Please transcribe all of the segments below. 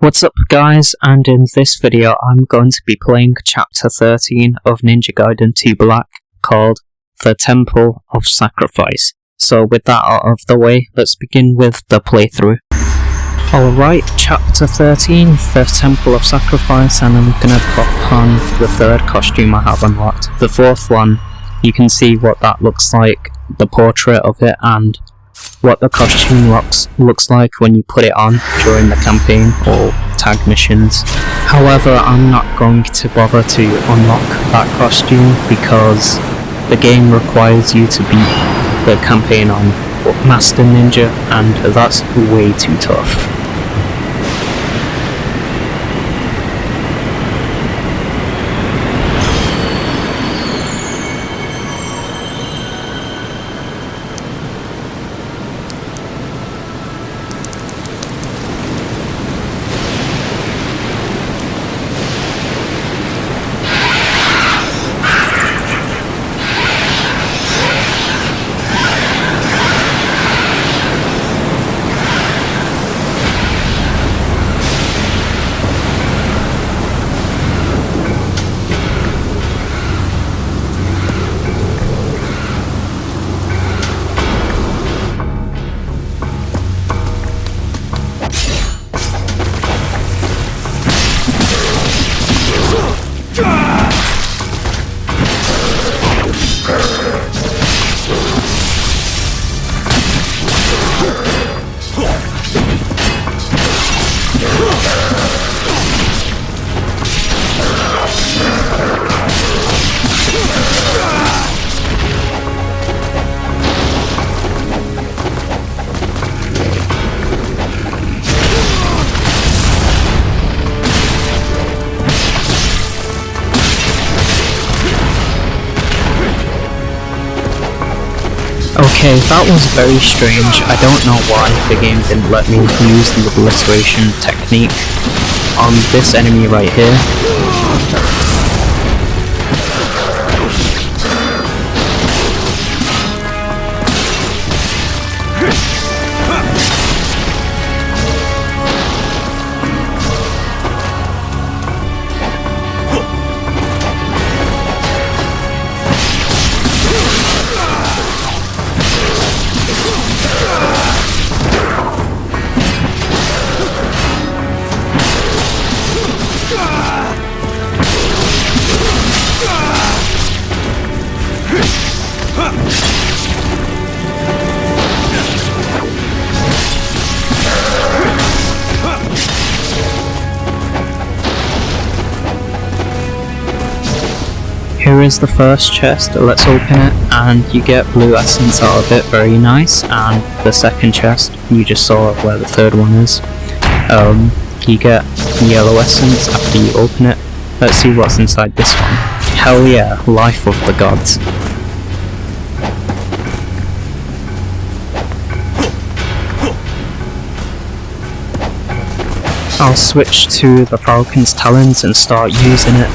What's up guys, and in this video I'm going to be playing chapter 13 of Ninja Gaiden 2 Black called The Temple of Sacrifice. So with that out of the way, let's begin with the playthrough. Alright, chapter 13, The Temple of Sacrifice, and I'm gonna pop on the third costume I have unlocked. The fourth one, you can see what that looks like, the portrait of it, and what the costume looks like when you put it on during the campaign or tag missions. However, I'm not going to bother to unlock that costume because the game requires you to beat the campaign on Master Ninja, and that's way too tough. Okay, that was very strange. I don't know why the game didn't let me use the obliteration technique on this enemy right here. Here is the first chest, let's open it, and you get blue essence out of it, very nice. And the second chest, you just saw where the third one is. You get yellow essence after you open it. Let's see what's inside this one. Hell yeah, Life of the Gods. I'll switch to the Falcon's Talons and start using it.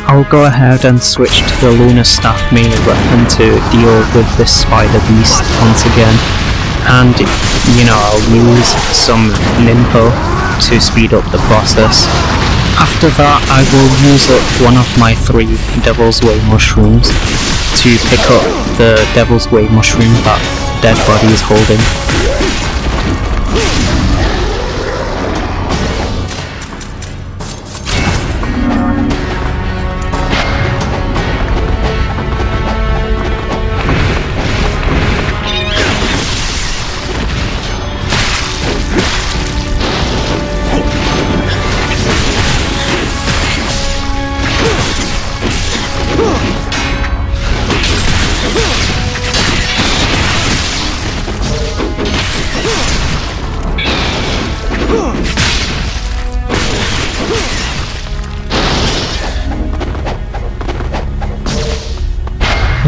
I'll go ahead and switch to the Lunar Staff melee weapon to deal with this spider beast once again, and I'll use some Ninpo to speed up the process. After that, I will use up one of my 3 Devil's Way mushrooms to pick up the Devil's Way mushroom that Dead Body is holding.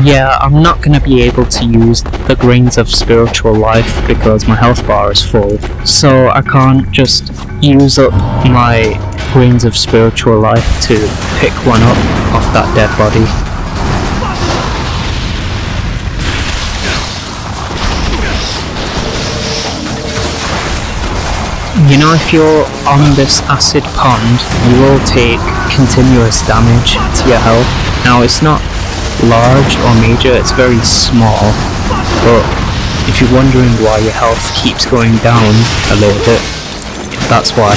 Yeah, I'm not going to be able to use the Grains of Spiritual Life because my health bar is full, so I can't just use up my Grains of Spiritual Life to pick one up off that dead body. If you're on this acid pond, you will take continuous damage to your health. Now, it's not large or major, it's very small, but if you're wondering why your health keeps going down a little bit, that's why.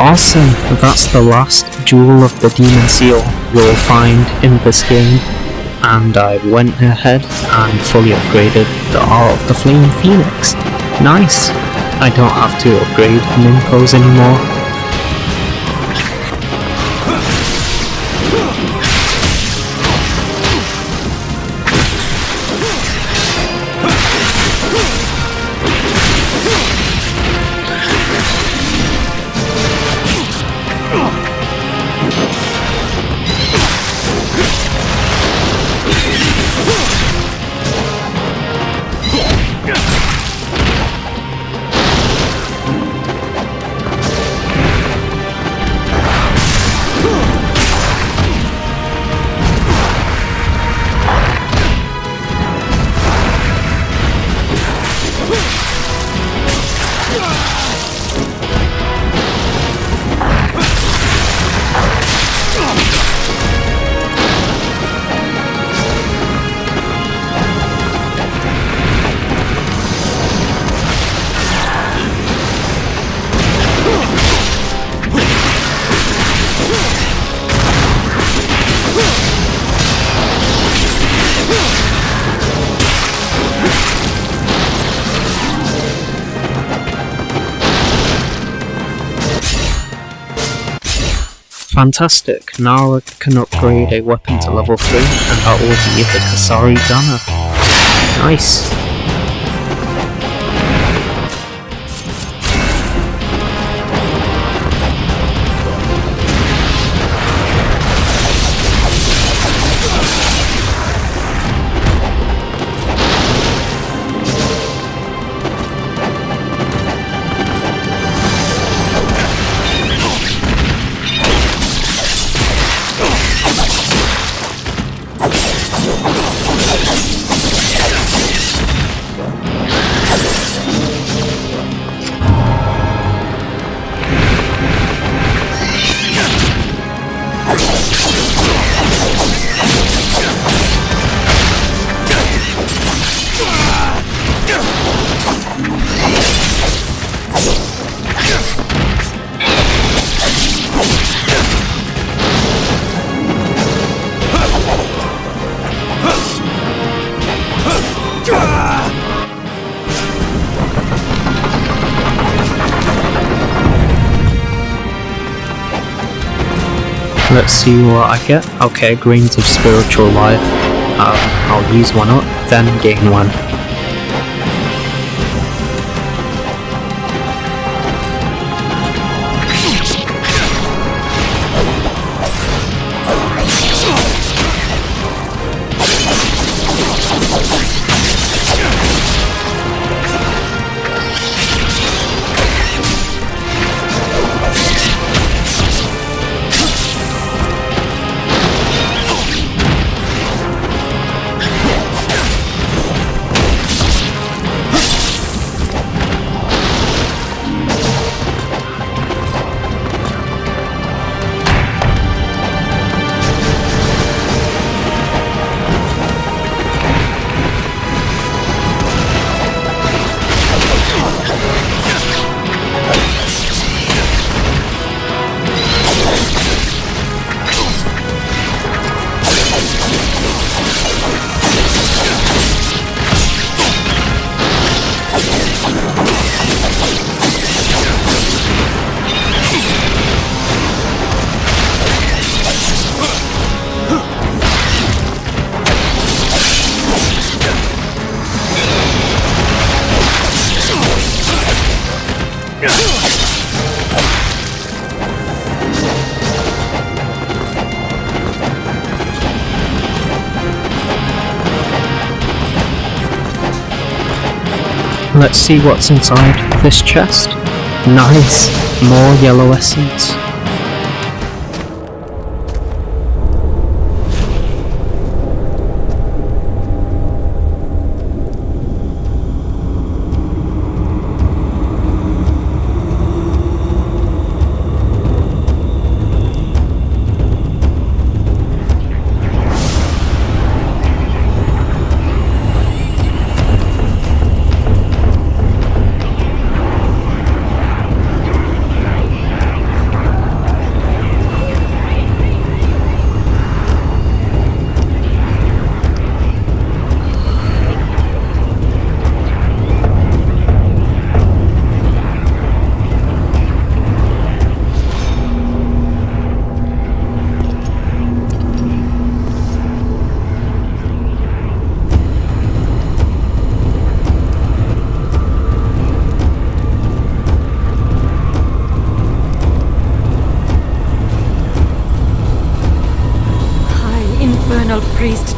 Awesome, that's the last Jewel of the Demon Seal you'll find in this game, and I went ahead and fully upgraded the Heart of the Flame Phoenix. Nice! I don't have to upgrade Ninpos anymore. Fantastic, now I can upgrade a weapon to level 3 and that will be the Kasari Dana. Nice. Let's see what I get. Okay, grains of spiritual life. I'll use one up, then gain one. Let's see what's inside this chest. Nice! More yellow essence.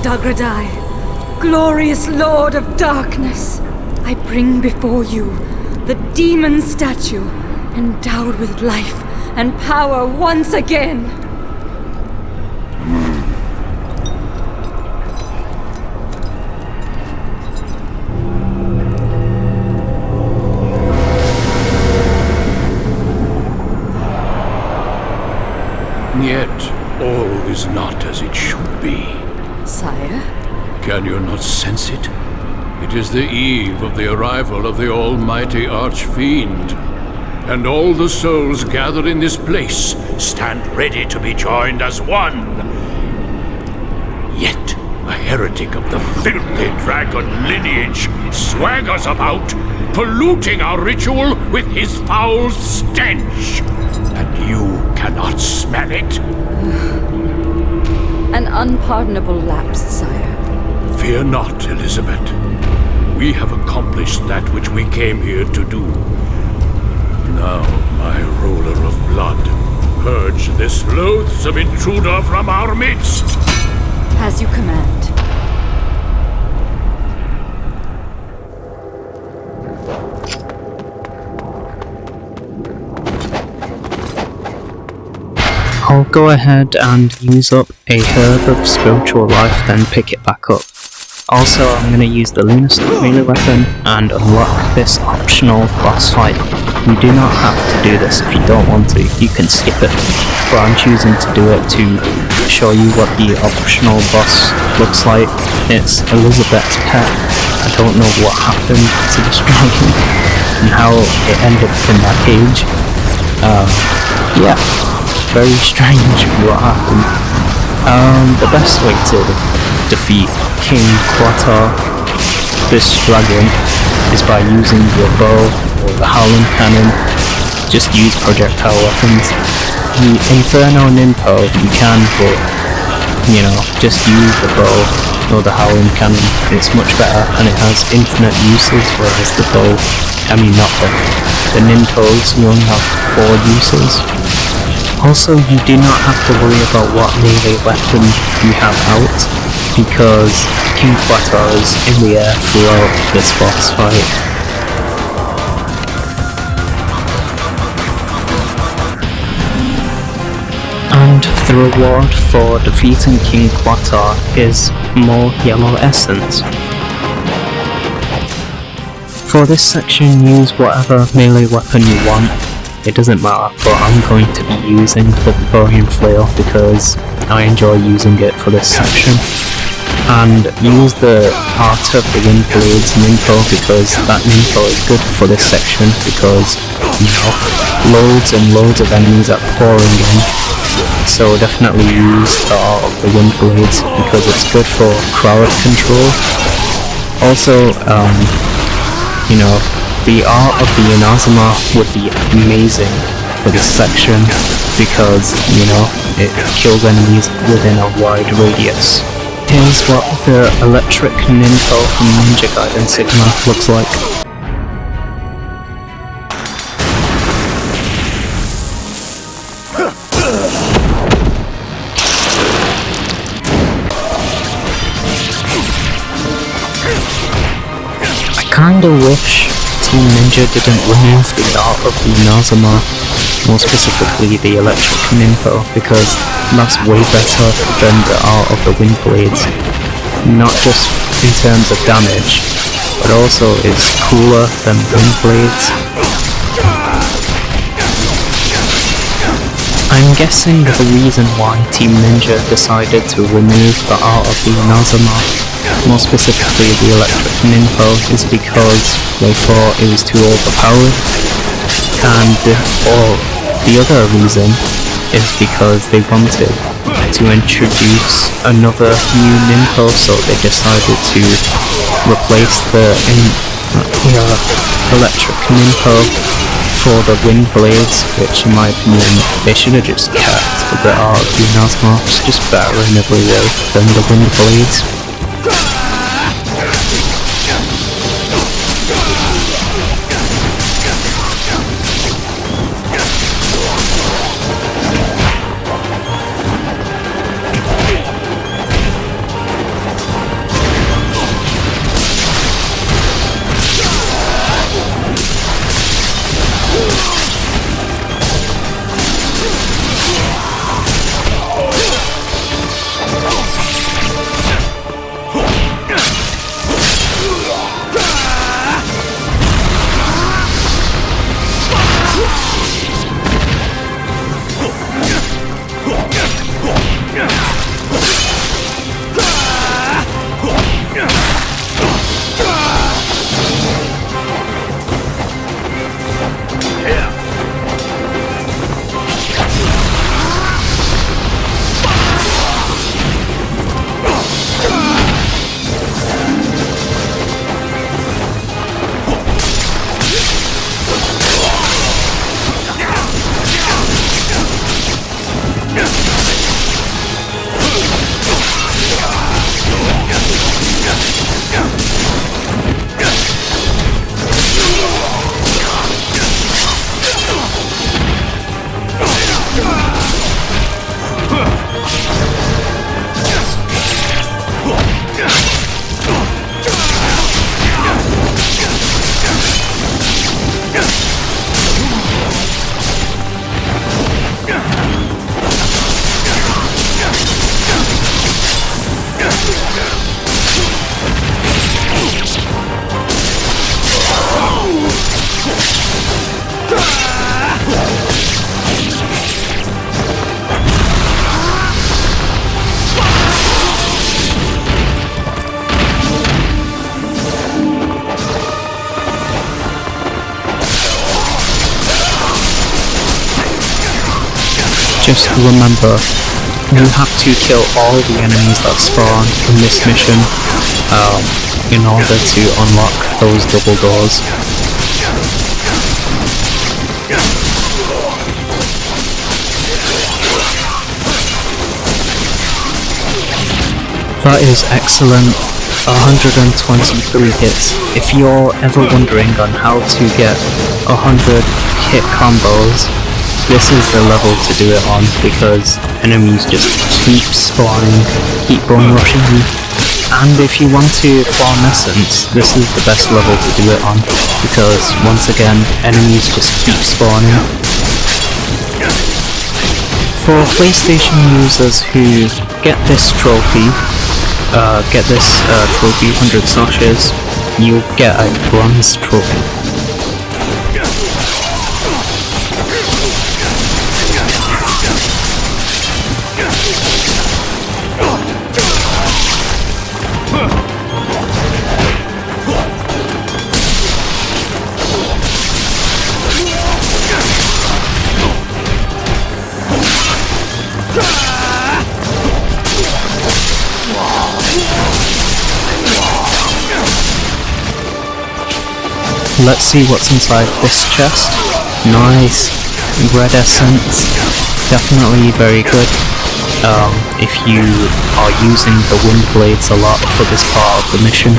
Dagradai, glorious lord of darkness, I bring before you the demon statue, endowed with life and power once again. Yet, all is not as it should be. Sire? Can you not sense it? It is the eve of the arrival of the almighty Archfiend. And all the souls gathered in this place stand ready to be joined as one. Yet, a heretic of the filthy dragon lineage swaggers about, polluting our ritual with his foul stench. And you cannot smell it? An unpardonable lapse, sire. Fear not, Elizabeth. We have accomplished that which we came here to do. Now, my ruler of blood, purge this loathsome intruder from our midst! As you command. I'll go ahead and use up a herb of spiritual life, then pick it back up. Also, I'm going to use the lunar melee weapon and unlock this optional boss fight. You do not have to do this if you don't want to, you can skip it, but I'm choosing to do it to show you what the optional boss looks like. It's Elizabeth's pet. I don't know what happened to this dragon and how it ended up in that cage. Yeah, very strange what happened. The best way to defeat King Quatar, this dragon, is by using your bow or the howling cannon. Just use projectile weapons. The Inferno Ninpo you can, but you know, just use the bow or the howling cannon. It's much better and it has infinite uses, whereas the bow, I mean not the Ninpos, you only have 4 uses. Also, you do not have to worry about what melee weapon you have out, because King Quatar is in the air throughout this boss fight. And the reward for defeating King Quatar is more yellow essence. For this section, use whatever melee weapon you want. It doesn't matter, but I'm going to be using the Viborian Flail because I enjoy using it for this section. And use the Art of the Wind Blades Ninpo because that Ninpo is good for this section because, you know, loads and loads of enemies are pouring in. So definitely use the Art of the Wind Blades because it's good for crowd control. Also, you know, the Art of the Inazuma would be amazing for this section because, you know, it kills enemies within a wide radius. Here's what the electric Ninpo from Ninja Gaiden Sigma looks like. I kinda wish Team Ninja didn't remove the Art of the Inazuma, more specifically the electric Ninpo, because that's way better than the Art of the Wind Blades. Not just in terms of damage, but also it's cooler than Wind Blades. I'm guessing the reason why Team Ninja decided to remove the Art of the Inazuma, more specifically the electric Ninpo, is because they thought it was too overpowered, and the other reason is because they wanted to introduce another new Ninpo, so they decided to replace the electric Ninpo for the Wind Blades, which in my opinion they should have just kept the Art of the Inazuma. It's just better in every way than the Wind Blades. just remember, you have to kill all the enemies that spawn in this mission in order to unlock those double doors. That is excellent. 123 hits. If you're ever wondering on how to get 100 hit combos, this is the level to do it on, because enemies just keep spawning, keep bone rushing you. And if you want to farm essence, this is the best level to do it on, because once again, enemies just keep spawning. For PlayStation users who get this trophy, trophy 100 sashes, you'll get a bronze trophy. Let's see what's inside this chest. Nice. Red essence. Definitely very good. If you are using the wind blades a lot for this part of the mission.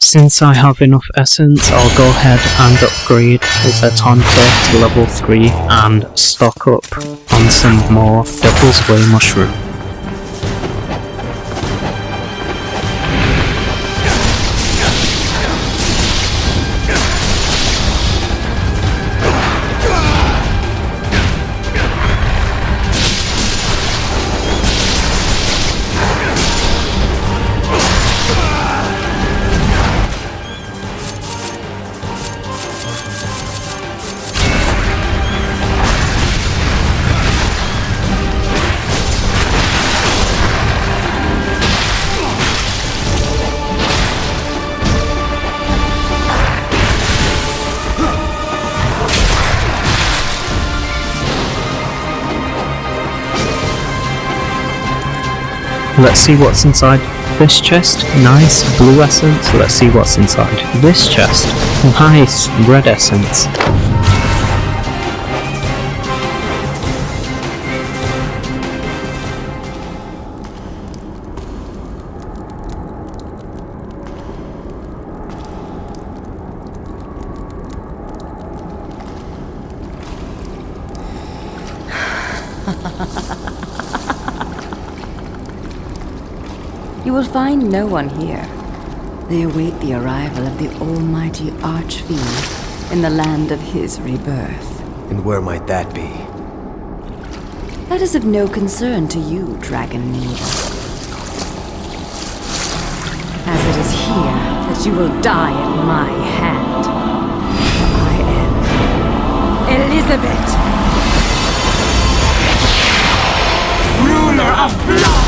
Since I have enough essence, I'll go ahead and upgrade the Tonfa to level 3 and stock up on some more Devil's Way Mushroom. Let's see what's inside this chest. Nice blue essence. Let's see what's inside this chest. Nice red essence. You will find no one here. They await the arrival of the almighty Archfiend in the land of his rebirth. And where might that be? That is of no concern to you, Dragon Ninja. As it is here that you will die at my hand. I am Elizabeth, ruler of blood!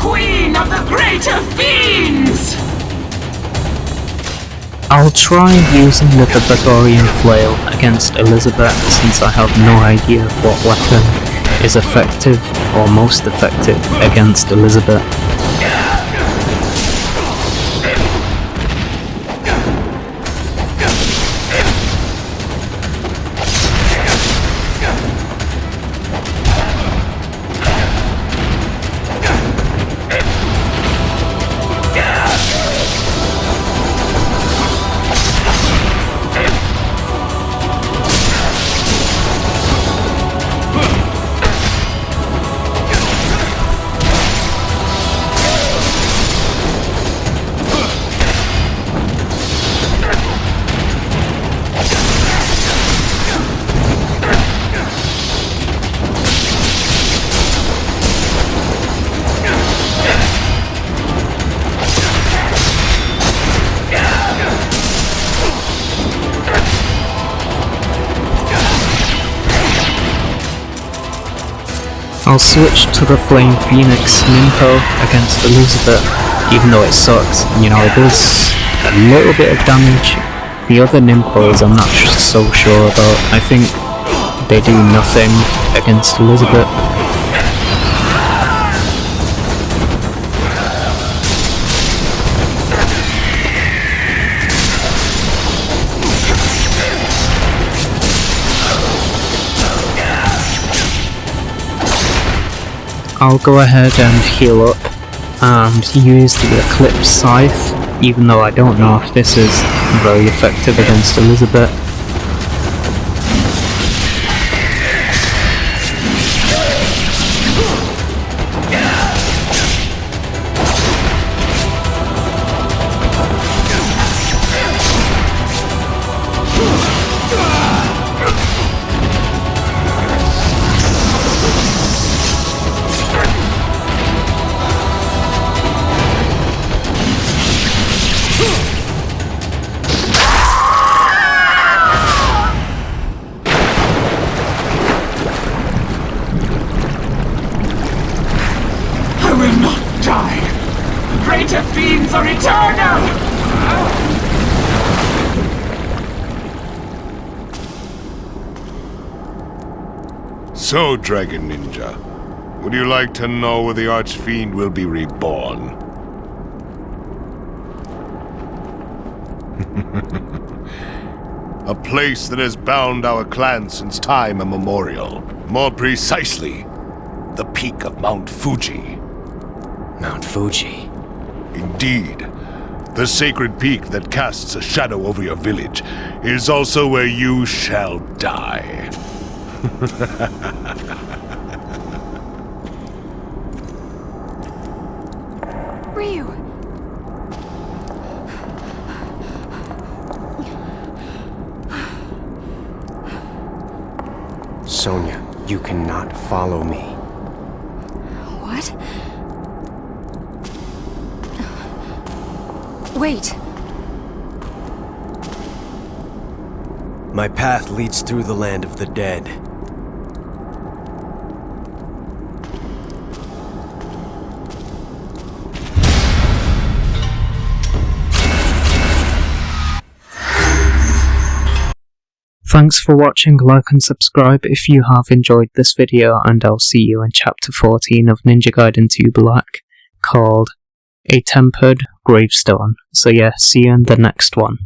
Queen of the greater fiends! I'll try using the Gregorian flail against Elizabeth since I have no idea what weapon is effective or most effective against Elizabeth. I'll switch to the Flame Phoenix Ninpo against Elizabeth, even though it sucks. You know, it does a little bit of damage. The other Ninpos I'm not so sure about. I think they do nothing against Elizabeth. I'll go ahead and heal up and use the Eclipse Scythe, even though I don't know if this is very effective against Elizabeth. Greater fiends are eternal! So, Dragon Ninja, would you like to know where the Archfiend will be reborn? A place that has bound our clan since time immemorial. More precisely, the peak of Mount Fuji. Mount Fuji. Indeed, the sacred peak that casts a shadow over your village, is also where you shall die. Ryu! Sonia, you cannot follow me. What? Wait. My path leads through the land of the dead. Thanks for watching, like and subscribe if you have enjoyed this video, and I'll see you in chapter 14 of Ninja Gaiden 2 Black, called A Tempered Gravestone. So yeah, see you in the next one.